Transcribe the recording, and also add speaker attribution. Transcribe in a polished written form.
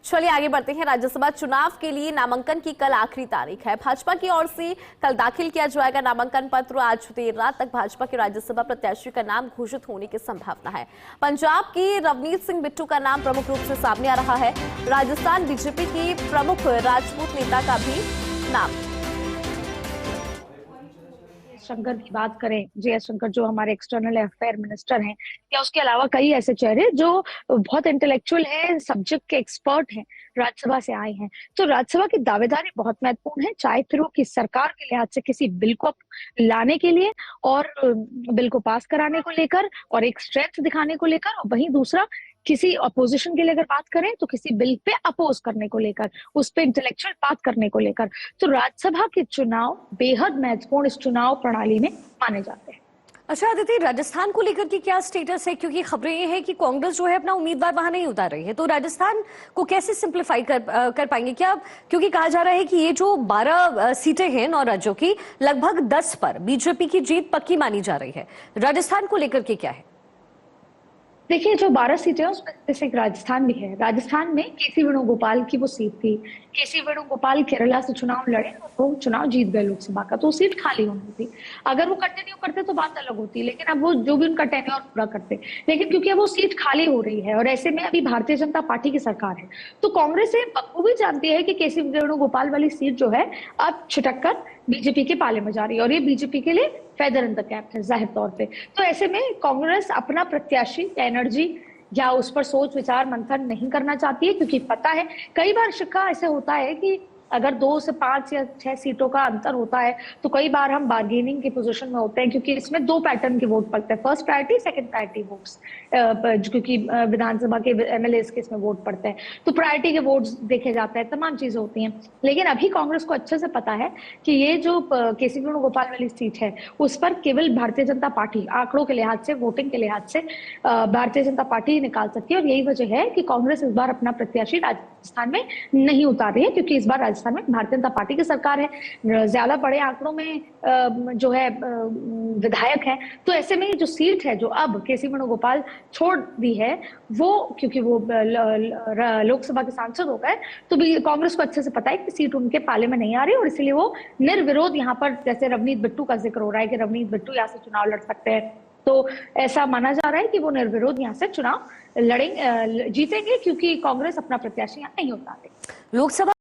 Speaker 1: चलिए आगे बढ़ते हैं। राज्यसभा चुनाव के लिए नामांकन की कल आखिरी तारीख है। भाजपा की ओर से कल दाखिल किया जाएगा नामांकन पत्र। आज देर रात तक भाजपा के राज्यसभा प्रत्याशी का नाम घोषित होने की संभावना है। पंजाब की रवनीत सिंह बिट्टू का नाम प्रमुख रूप से सामने आ रहा है। राजस्थान बीजेपी की प्रमुख राजपूत नेता का भी नाम।
Speaker 2: शंकर की बात करें, जयशंकर जो हमारे एक्सटर्नल अफेयर मिनिस्टर हैं, या उसके अलावा कई ऐसे चेहरे जो बहुत इंटेलेक्चुअल हैं, सब्जेक्ट के एक्सपर्ट हैं, राज्यसभा से आए हैं। तो राज्यसभा की दावेदारी बहुत महत्वपूर्ण है, चाहे फिर वो किस सरकार के लिहाज से किसी बिल को लाने के लिए और बिल को पास कराने को लेकर और एक स्ट्रेंथ दिखाने को लेकर, और वहीं दूसरा किसी अपोजिशन के लिए अगर बात करें तो किसी बिल पे अपोज करने को लेकर, उस पे इंटेलेक्चुअल बात करने को लेकर। तो राज्यसभा के चुनाव बेहद महत्वपूर्ण इस चुनाव प्रणाली में माने जाते हैं।
Speaker 3: अच्छा आदित्य, राजस्थान को लेकर की क्या स्टेटस है? क्योंकि खबरें ये हैं कि कांग्रेस जो है अपना उम्मीदवार वहां नहीं उतार रही है, तो राजस्थान को कैसे सिंप्लीफाई कर पाएंगे क्या? क्योंकि कहा जा रहा है कि ये जो 12 सीटें हैं 9 राज्यों की, लगभग 10 पर बीजेपी की जीत पक्की मानी जा रही है। राजस्थान को लेकर के क्या है?
Speaker 2: देखिए, जो 12 सीटें हैं उसमें जैसे एक राजस्थान भी है। राजस्थान में केसी वेणुगोपाल की वो सीट थी। केसी वेणुगोपाल केरला से चुनाव लड़े और वो चुनाव जीत गए लोकसभा का, तो वो सीट खाली होनी थी। अगर वो कंटिन्यू करते तो बात अलग होती, लेकिन अब वो जो भी उनका टेन्योर पूरा करते, लेकिन क्योंकि अब वो सीट खाली हो रही है और ऐसे में अभी भारतीय जनता पार्टी की सरकार है, तो कांग्रेस ये बखूबी जानती है कि केसी वेणुगोपाल वाली सीट जो है अब छिटक कर बीजेपी के पाले में जा रही है, और ये बीजेपी के लिए फेदर इन द कैप है जाहिर तौर पे। तो ऐसे में कांग्रेस अपना प्रत्याशी एनर्जी या उस पर सोच विचार मंथन नहीं करना चाहती है, क्योंकि पता है कई बार शिक्का ऐसे होता है कि अगर 2 से 5 या 6 सीटों का अंतर होता है तो कई बार हम बार्गेनिंग की पोजीशन में होते हैं, क्योंकि इसमें 2 पैटर्न के वोट पड़ते हैं, first priority, second priority votes, क्योंकि विधानसभा के एमएलए के इसमें वोट पड़ते हैं, तो प्रायोरिटी के वोट्स देखे जाते हैं, तमाम चीजें होती हैं। लेकिन अभी कांग्रेस को अच्छे से पता है कि ये जो केसी वेणुगोपाल वाली सीट है उस पर केवल भारतीय जनता पार्टी आंकड़ों के लिहाज से, वोटिंग के लिहाज से भारतीय जनता पार्टी निकाल सकती है, और यही वजह है कि कांग्रेस इस बार अपना प्रत्याशी राजस्थान में नहीं उतार रही है, क्योंकि इस बार राजस्थान में भारतीय जनता पार्टी की सरकार है, ज्यादा बड़े आंकड़ों में जो है विधायक है। तो ऐसे में जो सीट है जो अब केसी वेणुगोपाल छोड़ दी है, वो क्योंकि वो लोकसभा के सांसद हो गए, तो भी कांग्रेस को अच्छे से पता है कि सीट उनके पाले में नहीं आ रही, और इसलिए वो निर्विरोध यहाँ पर, जैसे रवनीत बिट्टू का जिक्र हो रहा है कि रवनीत बिट्टू यहाँ से चुनाव लड़ सकते हैं, तो ऐसा माना जा रहा है कि वो निर्विरोध यहाँ से चुनाव जीतेंगे, क्योंकि कांग्रेस अपना प्रत्याशी यहाँ नहीं उतारे।
Speaker 3: लोकसभा